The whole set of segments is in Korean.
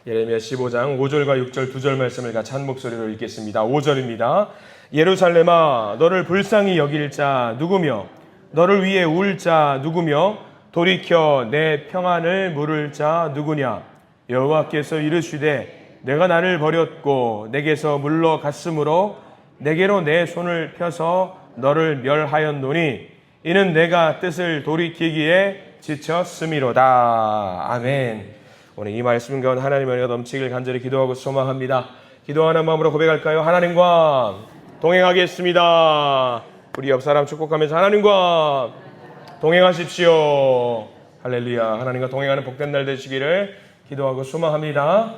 예레미야 15장 5절과 6절 2절 말씀을 같이 한 목소리로 읽겠습니다. 5절입니다. 예루살렘아, 너를 불쌍히 여길 자 누구며 너를 위해 울 자 누구며 돌이켜 내 평안을 물을 자 누구냐. 여호와께서 이르시되 내가 나를 버렸고 내게서 물러갔으므로 내게로 내 손을 펴서 너를 멸하였노니 이는 내가 뜻을 돌이키기에 지쳤음이로다. 아멘. 오늘 이 말씀 가운데 하나님의 은혜가 넘치길 간절히 기도하고 소망합니다. 기도하는 마음으로 고백할까요? 하나님과 동행하겠습니다. 우리 옆 사람 축복하면서 하나님과 동행하십시오. 할렐루야. 하나님과 동행하는 복된 날 되시기를 기도하고 소망합니다.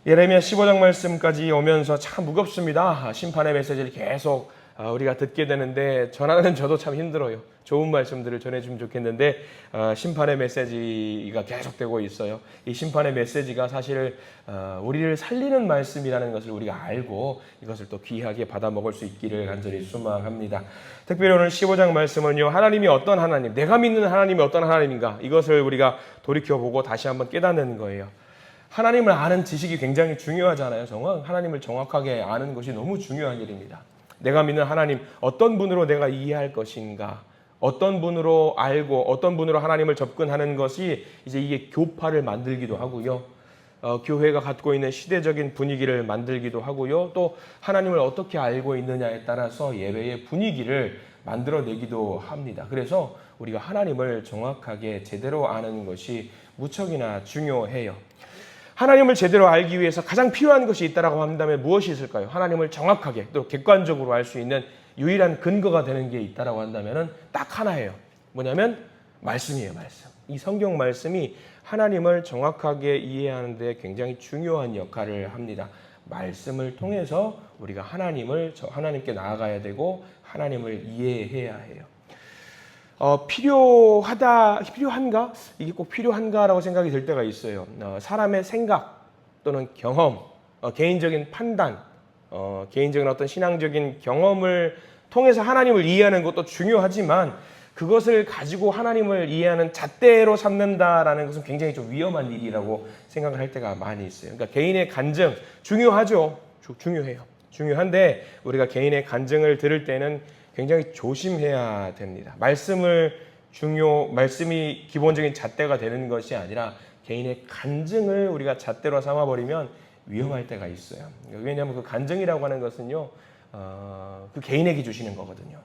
예레미야 15장 말씀까지 오면서 참 무겁습니다. 심판의 메시지를 계속 우리가 듣게 되는데 전하는 저도 참 힘들어요. 좋은 말씀들을 전해주면 좋겠는데 심판의 메시지가 계속되고 있어요. 이 심판의 메시지가 사실 우리를 살리는 말씀이라는 것을 우리가 알고 이것을 또 귀하게 받아 먹을 수 있기를 간절히 소망합니다. 특별히 오늘 15장 말씀은요, 하나님이 어떤 하나님, 내가 믿는 하나님이 어떤 하나님인가, 이것을 우리가 돌이켜보고 다시 한번 깨닫는 거예요. 하나님을 아는 지식이 굉장히 중요하잖아요. 하나님을 정확하게 아는 것이 너무 중요한 일입니다. 내가 믿는 하나님, 어떤 분으로 내가 이해할 것인가, 어떤 분으로 알고 어떤 분으로 하나님을 접근하는 것이 이제 이게 교파를 만들기도 하고요. 교회가 갖고 있는 시대적인 분위기를 만들기도 하고요. 또 하나님을 어떻게 알고 있느냐에 따라서 예배의 분위기를 만들어내기도 합니다. 그래서 우리가 하나님을 정확하게 제대로 아는 것이 무척이나 중요해요. 하나님을 제대로 알기 위해서 가장 필요한 것이 있다라고 한다면 무엇이 있을까요? 하나님을 정확하게 또 객관적으로 알 수 있는 유일한 근거가 되는 게 있다라고 한다면 딱 하나예요. 뭐냐면 말씀이에요. 말씀. 이 성경 말씀이 하나님을 정확하게 이해하는 데 굉장히 중요한 역할을 합니다. 말씀을 통해서 우리가 하나님께 나아가야 되고 하나님을 이해해야 해요. 필요한가? 이게 꼭 필요한가라고 생각이 들 때가 있어요. 사람의 생각 또는 경험, 개인적인 판단, 개인적인 어떤 신앙적인 경험을 통해서 하나님을 이해하는 것도 중요하지만 그것을 가지고 하나님을 이해하는 잣대로 삼는다라는 것은 굉장히 좀 위험한 일이라고 생각을 할 때가 많이 있어요. 그러니까 개인의 간증 중요하죠. 중요해요. 중요한데 우리가 개인의 간증을 들을 때는 굉장히 조심해야 됩니다. 말씀이 기본적인 잣대가 되는 것이 아니라 개인의 간증을 우리가 잣대로 삼아버리면 위험할 때가 있어요. 왜냐하면 그 간증이라고 하는 것은요, 그 개인에게 주시는 거거든요.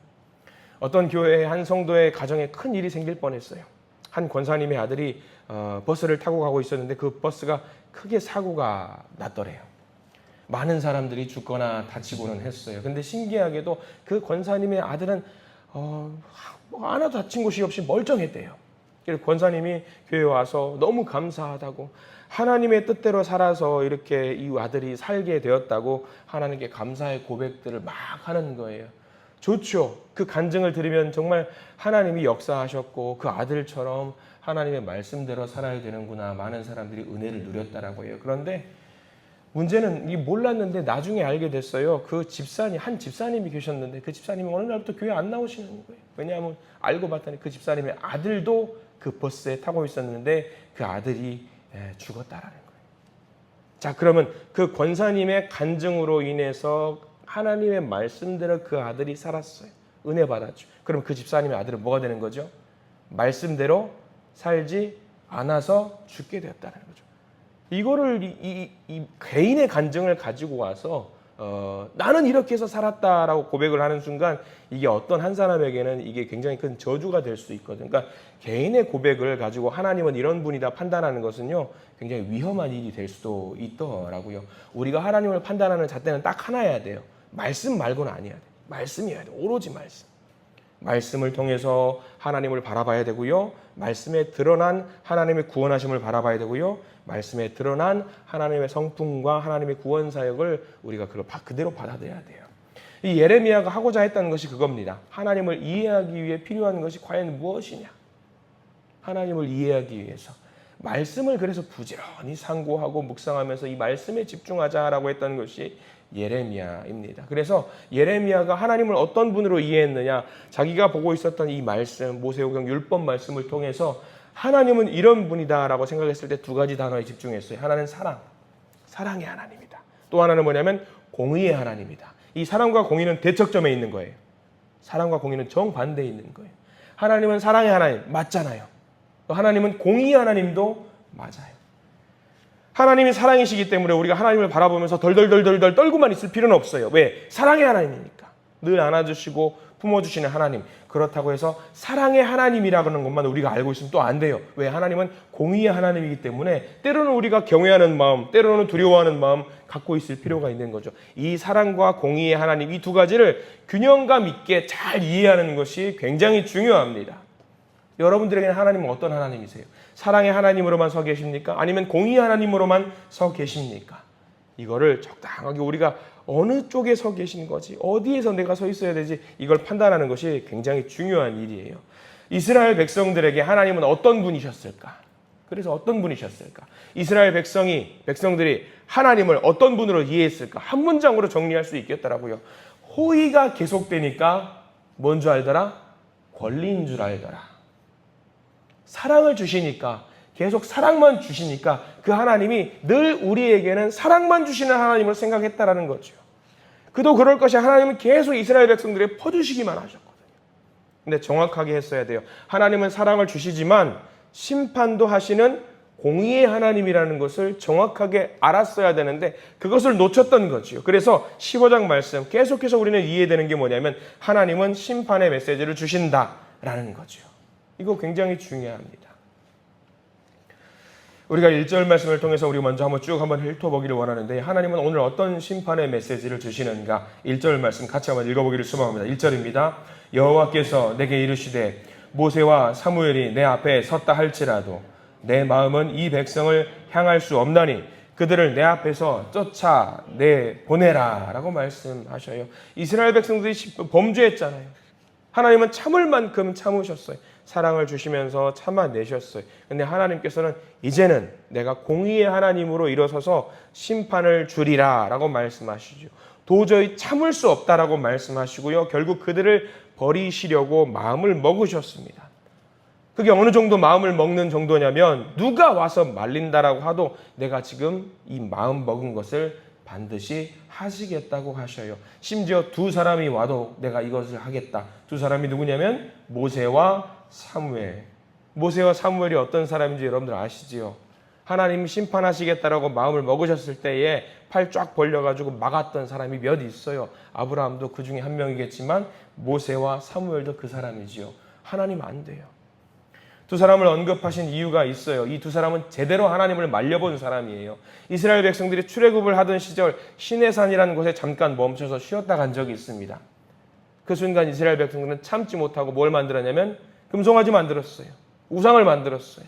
어떤 교회의 한 성도의 가정에 큰 일이 생길 뻔했어요. 한 권사님의 아들이 버스를 타고 가고 있었는데 그 버스가 크게 사고가 났더래요. 많은 사람들이 죽거나 다치고는 했어요. 근데 신기하게도 그 권사님의 아들은 하나도 다친 곳이 없이 멀쩡했대요. 그래서 권사님이 교회에 와서 너무 감사하다고, 하나님의 뜻대로 살아서 이렇게 이 아들이 살게 되었다고 하나님께 감사의 고백들을 막 하는 거예요. 좋죠. 그 간증을 들으면 정말 하나님이 역사하셨고 그 아들처럼 하나님의 말씀대로 살아야 되는구나, 많은 사람들이 은혜를 누렸다라고 해요. 그런데 문제는 이 몰랐는데 나중에 알게 됐어요. 한 집사님이 계셨는데 그 집사님이 어느 날부터 교회 안 나오시는 거예요. 왜냐하면 알고 봤더니 그 집사님의 아들도 그 버스에 타고 있었는데 그 아들이 죽었다라는 거예요. 자, 그러면 그 권사님의 간증으로 인해서 하나님의 말씀대로 그 아들이 살았어요. 은혜 받았죠. 그럼 그 집사님의 아들은 뭐가 되는 거죠? 말씀대로 살지 않아서 죽게 되었다는 거죠. 이거를 이 개인의 간증을 가지고 와서 나는 이렇게 해서 살았다라고 고백을 하는 순간 이게 어떤 한 사람에게는 이게 굉장히 큰 저주가 될 수 있거든요. 그러니까 개인의 고백을 가지고 하나님은 이런 분이다 판단하는 것은요, 굉장히 위험한 일이 될 수도 있더라고요. 우리가 하나님을 판단하는 잣대는 딱 하나여야 돼요. 말씀 말고는 아니어야 돼요. 말씀이어야 돼요. 오로지 말씀. 말씀을 통해서 하나님을 바라봐야 되고요. 말씀에 드러난 하나님의 구원하심을 바라봐야 되고요. 말씀에 드러난 하나님의 성품과 하나님의 구원 사역을 우리가 그대로 받아들여야 돼요. 이 예레미야가 하고자 했다는 것이 그겁니다. 하나님을 이해하기 위해 필요한 것이 과연 무엇이냐? 하나님을 이해하기 위해서 말씀을 그래서 부지런히 상고하고 묵상하면서 이 말씀에 집중하자라고 했던 것이 예레미야입니다. 그래서 예레미야가 하나님을 어떤 분으로 이해했느냐, 자기가 보고 있었던 이 말씀, 모세오경 율법 말씀을 통해서 하나님은 이런 분이다라고 생각했을 때 두 가지 단어에 집중했어요. 하나는 사랑, 사랑의 하나님이다. 또 하나는 뭐냐면 공의의 하나님이다. 이 사랑과 공의는 대척점에 있는 거예요. 사랑과 공의는 정반대에 있는 거예요. 하나님은 사랑의 하나님 맞잖아요. 또 하나님은 공의의 하나님도 맞아요. 하나님이 사랑이시기 때문에 우리가 하나님을 바라보면서 덜덜덜덜 떨고만 있을 필요는 없어요. 왜? 사랑의 하나님이니까. 늘 안아주시고 품어주시는 하나님. 그렇다고 해서 사랑의 하나님이라는 것만 우리가 알고 있으면 또 안 돼요. 왜? 하나님은 공의의 하나님이기 때문에 때로는 우리가 경외하는 마음, 때로는 두려워하는 마음 갖고 있을 필요가 있는 거죠. 이 사랑과 공의의 하나님, 이 두 가지를 균형감 있게 잘 이해하는 것이 굉장히 중요합니다. 여러분들에게는 하나님은 어떤 하나님이세요? 사랑의 하나님으로만 서 계십니까? 아니면 공의의 하나님으로만 서 계십니까? 이거를 적당하게 우리가 어느 쪽에 서 계신 거지, 어디에서 내가 서 있어야 되지, 이걸 판단하는 것이 굉장히 중요한 일이에요. 이스라엘 백성들에게 하나님은 어떤 분이셨을까? 그래서 어떤 분이셨을까? 이스라엘 백성들이 하나님을 어떤 분으로 이해했을까? 한 문장으로 정리할 수 있겠더라고요. 호의가 계속되니까 뭔 줄 알더라? 권리인 줄 알더라. 사랑을 주시니까, 계속 사랑만 주시니까 그 하나님이 늘 우리에게는 사랑만 주시는 하나님을 생각했다라는 거죠. 그도 그럴 것이 하나님은 계속 이스라엘 백성들에게 퍼주시기만 하셨거든요. 근데 정확하게 했어야 돼요. 하나님은 사랑을 주시지만 심판도 하시는 공의의 하나님이라는 것을 정확하게 알았어야 되는데 그것을 놓쳤던 거죠. 그래서 15장 말씀 계속해서 우리는 이해되는 게 뭐냐면 하나님은 심판의 메시지를 주신다라는 거죠. 이거 굉장히 중요합니다. 우리가 1절 말씀을 통해서 우리 먼저 한번 훑어보기를 원하는데 하나님은 오늘 어떤 심판의 메시지를 주시는가? 1절 말씀 같이 한번 읽어보기를 소망합니다. 1절입니다. 여호와께서 내게 이르시되 모세와 사무엘이 내 앞에 섰다 할지라도 내 마음은 이 백성을 향할 수 없나니 그들을 내 앞에서 쫓아내보내라 라고 말씀하셔요. 이스라엘 백성들이 범죄했잖아요. 하나님은 참을 만큼 참으셨어요. 사랑을 주시면서 참아내셨어요. 근데 하나님께서는 이제는 내가 공의의 하나님으로 일어서서 심판을 주리라 라고 말씀하시죠. 도저히 참을 수 없다라고 말씀하시고요. 결국 그들을 버리시려고 마음을 먹으셨습니다. 그게 어느 정도 마음을 먹는 정도냐면 누가 와서 말린다라고 하도 내가 지금 이 마음 먹은 것을 반드시 하시겠다고 하셔요. 심지어 두 사람이 와도 내가 이것을 하겠다. 두 사람이 누구냐면 모세와 사무엘. 모세와 사무엘이 어떤 사람인지 여러분들 아시지요? 하나님 심판하시겠다라고 마음을 먹으셨을 때에 팔 쫙 벌려가지고 막았던 사람이 몇 있어요. 아브라함도 그 중에 한 명이겠지만 모세와 사무엘도 그 사람이지요. 하나님 안 돼요. 두 사람을 언급하신 이유가 있어요. 이 두 사람은 제대로 하나님을 말려본 사람이에요. 이스라엘 백성들이 출애굽을 하던 시절 시내산이라는 곳에 잠깐 멈춰서 쉬었다 간 적이 있습니다. 그 순간 이스라엘 백성들은 참지 못하고 뭘 만들었냐면 금송아지 만들었어요. 우상을 만들었어요.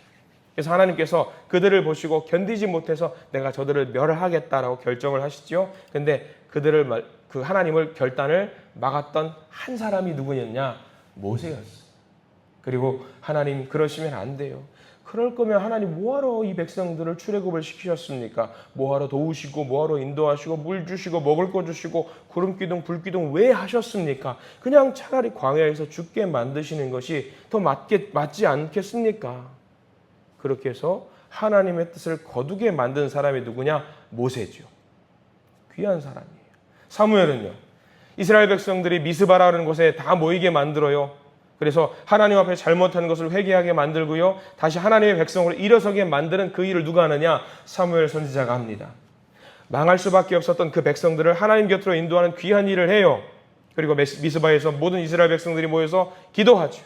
그래서 하나님께서 그들을 보시고 견디지 못해서 내가 저들을 멸하겠다라고 결정을 하시죠. 근데 그 하나님을 결단을 막았던 한 사람이 누구였냐? 모세였어요. 그리고 하나님 그러시면 안 돼요. 그럴 거면 하나님 뭐하러 이 백성들을 출애굽을 시키셨습니까? 뭐하러 도우시고 뭐하러 인도하시고 물 주시고 먹을 거 주시고 구름기둥 불기둥 왜 하셨습니까? 그냥 차라리 광야에서 죽게 만드시는 것이 더 맞지 않겠습니까? 그렇게 해서 하나님의 뜻을 거두게 만든 사람이 누구냐? 모세죠. 귀한 사람이에요. 사무엘은요. 이스라엘 백성들이 미스바라는 곳에 다 모이게 만들어요. 그래서 하나님 앞에 잘못한 것을 회개하게 만들고요. 다시 하나님의 백성으로 일어서게 만드는 그 일을 누가 하느냐? 사무엘 선지자가 합니다. 망할 수밖에 없었던 그 백성들을 하나님 곁으로 인도하는 귀한 일을 해요. 그리고 미스바에서 모든 이스라엘 백성들이 모여서 기도하죠.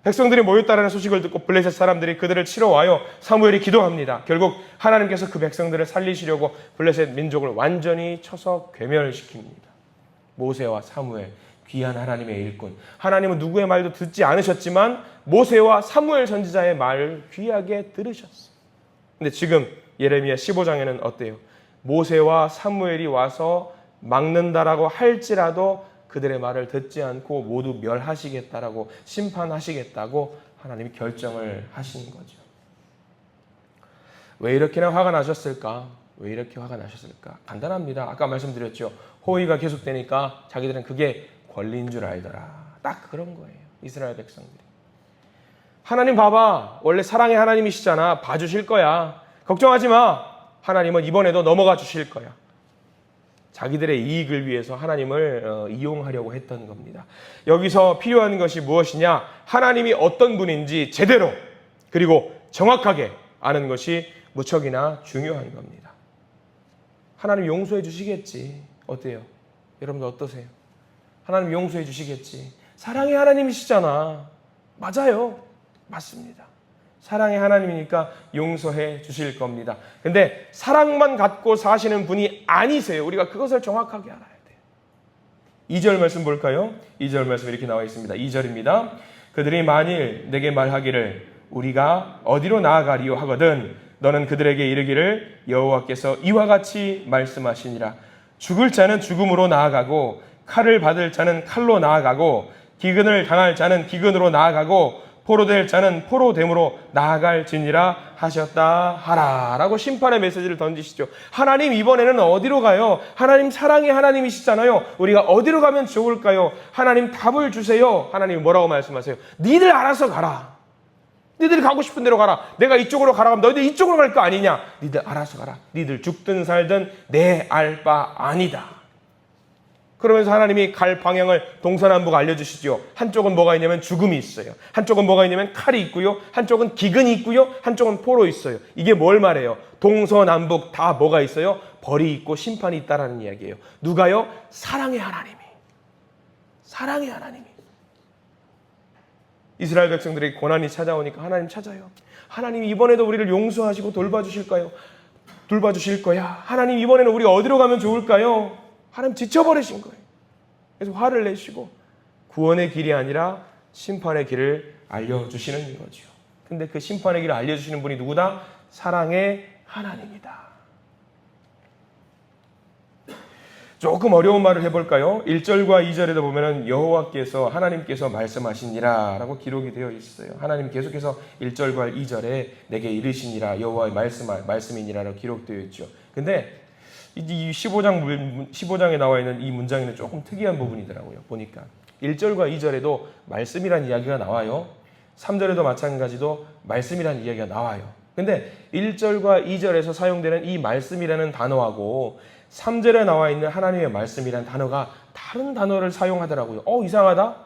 백성들이 모였다는 소식을 듣고 블레셋 사람들이 그들을 치러 와요. 사무엘이 기도합니다. 결국 하나님께서 그 백성들을 살리시려고 블레셋 민족을 완전히 쳐서 괴멸시킵니다. 모세와 사무엘, 귀한 하나님의 일꾼. 하나님은 누구의 말도 듣지 않으셨지만 모세와 사무엘 선지자의 말을 귀하게 들으셨어요. 근데 지금 예레미야 15장에는 어때요? 모세와 사무엘이 와서 막는다라고 할지라도 그들의 말을 듣지 않고 모두 멸하시겠다라고 심판하시겠다고 하나님이 결정을 하신 거죠. 왜 이렇게나 화가 나셨을까? 왜 이렇게 화가 나셨을까? 간단합니다. 아까 말씀드렸죠. 호의가 계속되니까 자기들은 그게 권리인 줄 알더라. 딱 그런 거예요. 이스라엘 백성들이. 하나님 봐봐. 원래 사랑의 하나님이시잖아. 봐주실 거야. 걱정하지 마. 하나님은 이번에도 넘어가 주실 거야. 자기들의 이익을 위해서 하나님을 이용하려고 했던 겁니다. 여기서 필요한 것이 무엇이냐? 하나님이 어떤 분인지 제대로 그리고 정확하게 아는 것이 무척이나 중요한 겁니다. 하나님 용서해 주시겠지. 어때요? 여러분들 어떠세요? 하나님 용서해 주시겠지. 사랑의 하나님이시잖아. 맞아요. 맞습니다. 사랑의 하나님이니까 용서해 주실 겁니다. 근데 사랑만 갖고 사시는 분이 아니세요. 우리가 그것을 정확하게 알아야 돼요. 2절 말씀 볼까요? 2절 말씀 이렇게 나와 있습니다. 2절입니다. 그들이 만일 내게 말하기를 우리가 어디로 나아가리요 하거든 너는 그들에게 이르기를 여호와께서 이와 같이 말씀하시니라. 죽을 자는 죽음으로 나아가고 칼을 받을 자는 칼로 나아가고 기근을 당할 자는 기근으로 나아가고 포로될 자는 포로됨으로 나아갈지니라 하셨다 하라 라고 심판의 메시지를 던지시죠. 하나님 이번에는 어디로 가요? 하나님 사랑의 하나님이시잖아요. 우리가 어디로 가면 좋을까요? 하나님 답을 주세요. 하나님 뭐라고 말씀하세요? 니들 알아서 가라. 니들 가고 싶은 대로 가라. 내가 이쪽으로 가라 하면 너희들 이쪽으로 갈 거 아니냐? 니들 알아서 가라. 니들 죽든 살든 내 알 바 아니다. 그러면서 하나님이 갈 방향을 동서남북 알려주시죠. 한쪽은 뭐가 있냐면 죽음이 있어요. 한쪽은 뭐가 있냐면 칼이 있고요. 한쪽은 기근이 있고요. 한쪽은 포로 있어요. 이게 뭘 말해요? 동서남북 다 뭐가 있어요? 벌이 있고 심판이 있다라는 이야기예요. 누가요? 사랑의 하나님이. 사랑의 하나님이. 이스라엘 백성들에게 고난이 찾아오니까 하나님 찾아요. 하나님 이번에도 우리를 용서하시고 돌봐주실까요? 돌봐주실 거야. 하나님 이번에는 우리 어디로 가면 좋을까요? 하나님 지쳐버리신 거예요. 그래서 화를 내시고 구원의 길이 아니라 심판의 길을 알려주시는 거죠. 근데 그 심판의 길을 알려주시는 분이 누구다? 사랑의 하나님이다. 조금 어려운 말을 해볼까요? 1절과 2절에도 보면은 여호와께서 하나님께서 말씀하시니라 라고 기록이 되어 있어요. 하나님 계속해서 1절과 2절에 내게 이르시니라 여호와의 말씀이니라 라고 기록되어 있죠. 근데 이 15장에 나와 있는 이 문장에는 조금 특이한 부분이더라고요. 보니까 1절과 2절에도 말씀이란 이야기가 나와요. 3절에도 마찬가지로 말씀이란 이야기가 나와요. 근데 1절과 2절에서 사용되는 이 말씀이라는 단어하고 3절에 나와 있는 하나님의 말씀이라는 단어가 다른 단어를 사용하더라고요. 이상하다?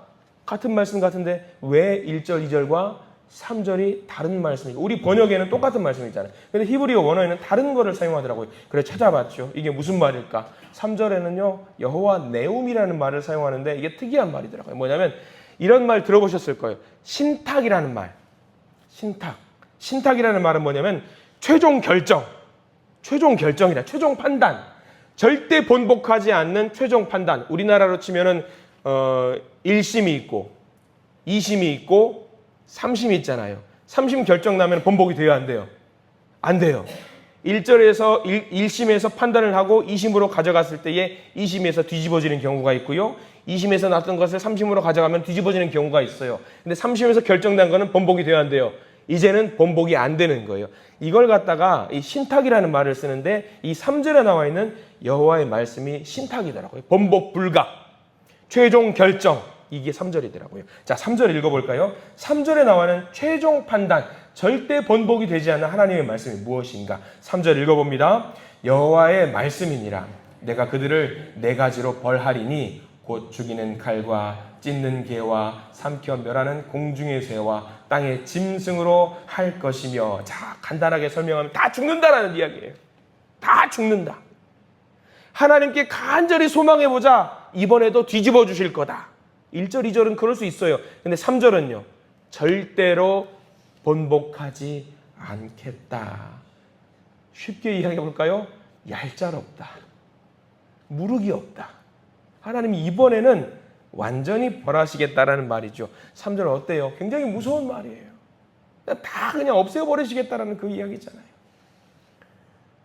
같은 말씀 같은데 왜 1절, 2절과 3절이 다른 말씀이고 우리 번역에는 똑같은 말씀이잖아요. 근데 히브리어 원어에는 다른 거를 사용하더라고요. 그래서 찾아봤죠. 이게 무슨 말일까? 3절에는요. 여호와 네움이라는 말을 사용하는데 이게 특이한 말이더라고요. 뭐냐면 이런 말 들어보셨을 거예요. 신탁이라는 말. 신탁. 신탁이라는 말은 뭐냐면 최종 결정. 최종 결정이라 최종 판단. 절대 번복하지 않는 최종 판단. 우리나라로 치면은 1심이 있고 2심이 있고 3심이 있잖아요. 3심 결정 나면 번복이 돼요, 안 돼요? 안 돼요. 1심에서 판단을 하고 2심으로 가져갔을 때에 2심에서 뒤집어지는 경우가 있고요. 2심에서 났던 것을 3심으로 가져가면 뒤집어지는 경우가 있어요. 근데 3심에서 결정난 거는 번복이 돼야 안 돼요. 이제는 번복이 안 되는 거예요. 이걸 갖다가 이 신탁이라는 말을 쓰는데 이 3절에 나와 있는 여호와의 말씀이 신탁이더라고요. 번복 불가, 최종 결정. 이게 3절이더라고요. 자, 3절 읽어볼까요? 3절에 나와는 최종 판단, 절대 번복이 되지 않는 하나님의 말씀이 무엇인가? 3절 읽어봅니다. 여호와의 말씀이니라. 내가 그들을 네 가지로 벌하리니 곧 죽이는 칼과 찢는 개와 삼켜 멸하는 공중의 새와 땅의 짐승으로 할 것이며. 자, 간단하게 설명하면 다 죽는다라는 이야기예요. 다 죽는다. 하나님께 간절히 소망해보자. 이번에도 뒤집어 주실 거다. 1절, 2절은 그럴 수 있어요. 근데 3절은요. 절대로 번복하지 않겠다. 쉽게 이야기해볼까요? 얄짤없다. 무르기 없다. 하나님이 이번에는 완전히 벌하시겠다라는 말이죠. 3절 어때요? 굉장히 무서운 말이에요. 다 그냥 없애버리시겠다라는 그 이야기잖아요.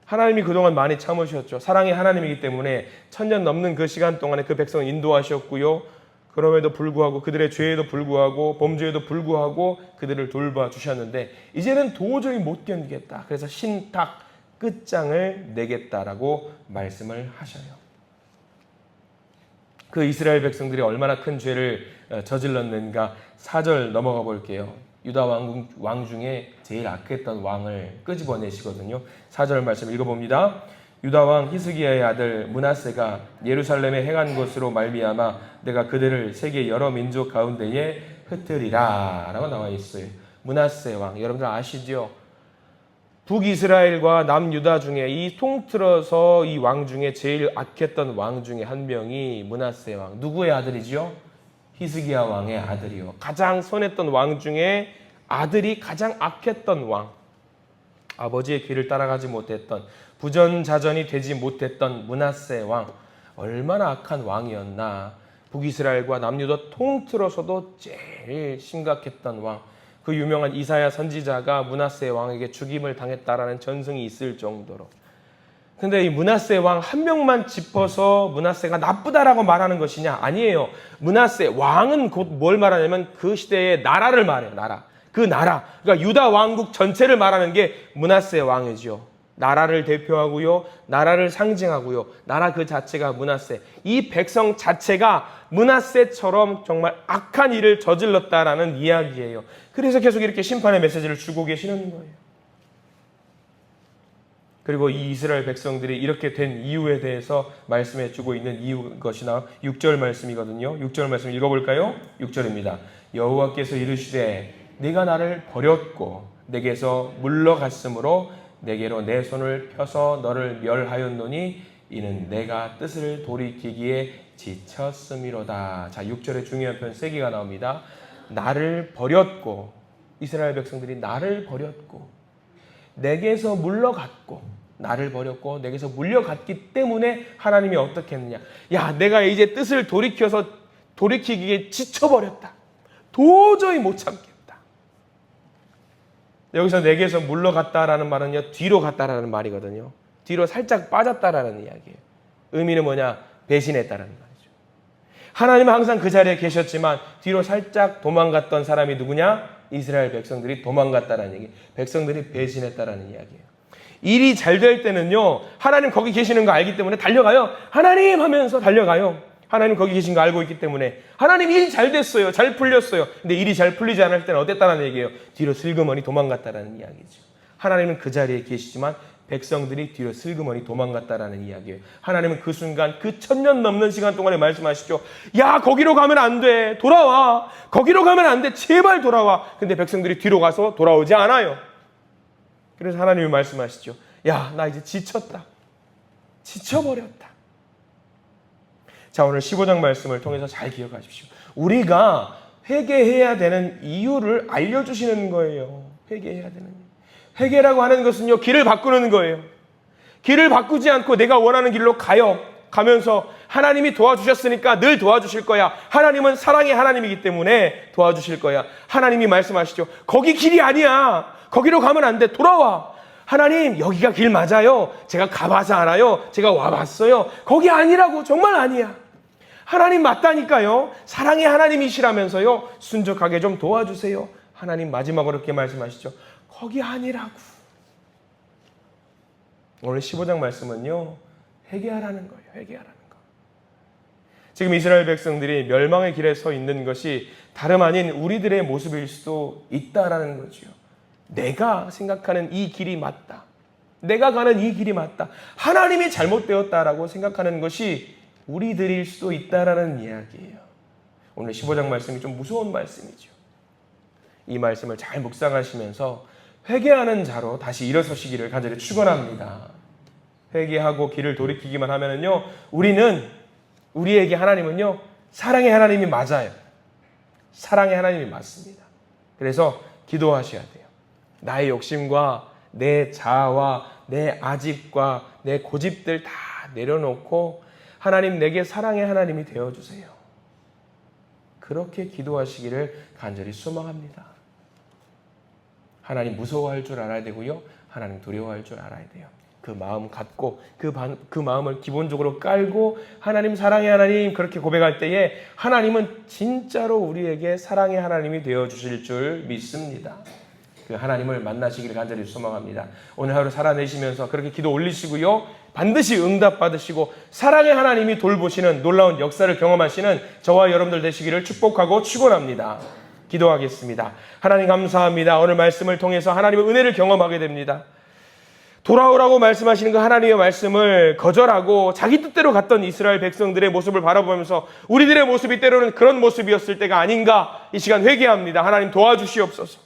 하나님이 그동안 많이 참으셨죠. 사랑의 하나님이기 때문에 1000년 넘는 그 시간 동안에 그 백성을 인도하셨고요. 그럼에도 불구하고 그들의 죄에도 불구하고 범죄에도 불구하고 그들을 돌봐주셨는데 이제는 도저히 못 견디겠다. 그래서 신탁 끝장을 내겠다라고 말씀을 하셔요. 그 이스라엘 백성들이 얼마나 큰 죄를 저질렀는가 4절 넘어가 볼게요. 유다 왕 중에 제일 악했던 왕을 끄집어내시거든요. 4절 말씀 읽어봅니다. 유다 왕 히스기야의 아들 므낫세가 예루살렘에 행한 것으로 말미암아 내가 그들을 세계 여러 민족 가운데에 흩으리라 라고 나와 있어요. 므낫세 왕, 여러분들 아시죠? 북이스라엘과 남유다 중에 이 통틀어서 이 왕 중에 제일 악했던 왕 중에 한 명이 므낫세 왕. 누구의 아들이죠? 히스기야 왕의 아들이요. 가장 선했던 왕 중에 아들이 가장 악했던 왕. 아버지의 길을 따라가지 못했던, 부전자전이 되지 못했던 므낫세 왕. 얼마나 악한 왕이었나. 북이스라엘과 남유다 통틀어서도 제일 심각했던 왕. 그 유명한 이사야 선지자가 므낫세 왕에게 죽임을 당했다라는 전승이 있을 정도로. 근데 이 므낫세 왕 한 명만 짚어서 므낫세가 나쁘다라고 말하는 것이냐? 아니에요. 므낫세 왕은 곧 뭘 말하냐면 그 시대의 나라를 말해요. 나라. 그 나라. 그러니까 유다 왕국 전체를 말하는 게 므낫세 왕이죠. 나라를 대표하고요. 나라를 상징하고요. 나라 그 자체가 므낫세. 이 백성 자체가 므낫세처럼 정말 악한 일을 저질렀다라는 이야기예요. 그래서 계속 이렇게 심판의 메시지를 주고 계시는 거예요. 그리고 이 이스라엘 백성들이 이렇게 된 이유에 대해서 말씀해 주고 있는 것이나 6절 말씀이거든요. 6절 말씀 읽어볼까요? 6절입니다. 여호와께서 이르시되 네가 나를 버렸고 내게서 물러갔으므로 내게로 내 손을 펴서 너를 멸하였노니 이는 내가 뜻을 돌이키기에 지쳤음이로다. 자, 6절에 중요한 표현 3개가 나옵니다. 나를 버렸고, 이스라엘 백성들이 나를 버렸고, 내게서 물러갔고, 나를 버렸고 내게서 물려갔기 때문에 하나님이 어떻게 했느냐. 야, 내가 이제 뜻을 돌이키기에 지쳐버렸다. 도저히 못 참겠다. 여기서 내게서 물러갔다라는 말은요, 뒤로 갔다라는 말이거든요. 뒤로 살짝 빠졌다라는 이야기예요. 의미는 뭐냐? 배신했다라는 말이죠. 하나님은 항상 그 자리에 계셨지만 뒤로 살짝 도망갔던 사람이 누구냐? 이스라엘 백성들이 도망갔다라는 얘기. 백성들이 배신했다라는 이야기예요. 일이 잘 될 때는요, 하나님 거기 계시는 거 알기 때문에 달려가요. 하나님 하면서 달려가요. 하나님 거기 계신 거 알고 있기 때문에. 하나님 일 잘 됐어요. 잘 풀렸어요. 근데 일이 잘 풀리지 않을 때는 어땠다는 얘기예요? 뒤로 슬그머니 도망갔다라는 이야기죠. 하나님은 그 자리에 계시지만 백성들이 뒤로 슬그머니 도망갔다라는 이야기예요. 하나님은 그 순간 그 1000년 넘는 시간 동안에 말씀하시죠. 야, 거기로 가면 안 돼. 돌아와. 거기로 가면 안 돼. 제발 돌아와. 근데 백성들이 뒤로 가서 돌아오지 않아요. 그래서 하나님이 말씀하시죠. 야, 나 이제 지쳤다. 지쳐버렸다. 자, 오늘 15장 말씀을 통해서 잘 기억하십시오. 우리가 회개해야 되는 이유를 알려주시는 거예요. 회개해야 되는 이유. 회개라고 하는 것은요, 길을 바꾸는 거예요. 길을 바꾸지 않고 내가 원하는 길로 가면서 하나님이 도와주셨으니까 늘 도와주실 거야. 하나님은 사랑의 하나님이기 때문에 도와주실 거야. 하나님이 말씀하시죠. 거기 길이 아니야. 거기로 가면 안 돼. 돌아와. 하나님, 여기가 길 맞아요. 제가 가봐서 알아요. 제가 와봤어요. 거기 아니라고. 정말 아니야. 하나님 맞다니까요. 사랑의 하나님이시라면서요. 순적하게 좀 도와주세요. 하나님 마지막으로 이렇게 말씀하시죠. 거기 아니라고. 오늘 15장 말씀은요, 회개하라는 거예요. 회개하라는 거. 지금 이스라엘 백성들이 멸망의 길에 서 있는 것이 다름 아닌 우리들의 모습일 수도 있다라는 거죠. 내가 생각하는 이 길이 맞다. 내가 가는 이 길이 맞다. 하나님이 잘못되었다라고 생각하는 것이 우리들일 수도 있다라는 이야기예요. 오늘 15장 말씀이 좀 무서운 말씀이죠. 이 말씀을 잘 묵상하시면서 회개하는 자로 다시 일어서시기를 간절히 축원합니다. 회개하고 길을 돌이키기만 하면은요, 우리에게 하나님은요, 사랑의 하나님이 맞아요. 사랑의 하나님이 맞습니다. 그래서 기도하셔야 돼요. 나의 욕심과 내 자아와 내 아집과 내 고집들 다 내려놓고 하나님, 내게 사랑의 하나님이 되어주세요. 그렇게 기도하시기를 간절히 소망합니다. 하나님 무서워할 줄 알아야 되고요. 하나님 두려워할 줄 알아야 돼요. 그 마음 갖고 그 마음을 기본적으로 깔고 하나님, 사랑의 하나님 그렇게 고백할 때에 하나님은 진짜로 우리에게 사랑의 하나님이 되어주실 줄 믿습니다. 그 하나님을 만나시기를 간절히 소망합니다. 오늘 하루 살아내시면서 그렇게 기도 올리시고요. 반드시 응답받으시고 사랑의 하나님이 돌보시는 놀라운 역사를 경험하시는 저와 여러분들 되시기를 축복하고 축원합니다. 기도하겠습니다. 하나님 감사합니다. 오늘 말씀을 통해서 하나님의 은혜를 경험하게 됩니다. 돌아오라고 말씀하시는 그 하나님의 말씀을 거절하고 자기 뜻대로 갔던 이스라엘 백성들의 모습을 바라보면서 우리들의 모습이 때로는 그런 모습이었을 때가 아닌가 이 시간 회개합니다. 하나님 도와주시옵소서.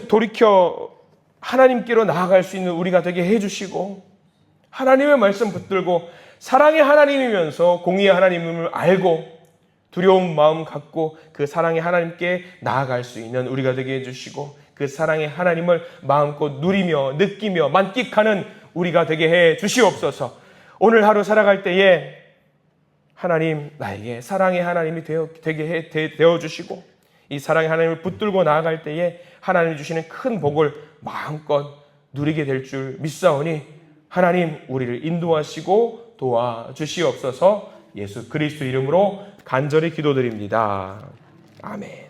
돌이켜 하나님께로 나아갈 수 있는 우리가 되게 해주시고 하나님의 말씀 붙들고 사랑의 하나님이면서 공의의 하나님을 알고 두려운 마음 갖고 그 사랑의 하나님께 나아갈 수 있는 우리가 되게 해주시고 그 사랑의 하나님을 마음껏 누리며 느끼며 만끽하는 우리가 되게 해 주시옵소서. 오늘 하루 살아갈 때에 하나님 나에게 사랑의 하나님이 되게 되어주시고 이 사랑의 하나님을 붙들고 나아갈 때에 하나님이 주시는 큰 복을 마음껏 누리게 될 줄 믿사오니 하나님 우리를 인도하시고 도와주시옵소서. 예수 그리스도 이름으로 간절히 기도드립니다. 아멘.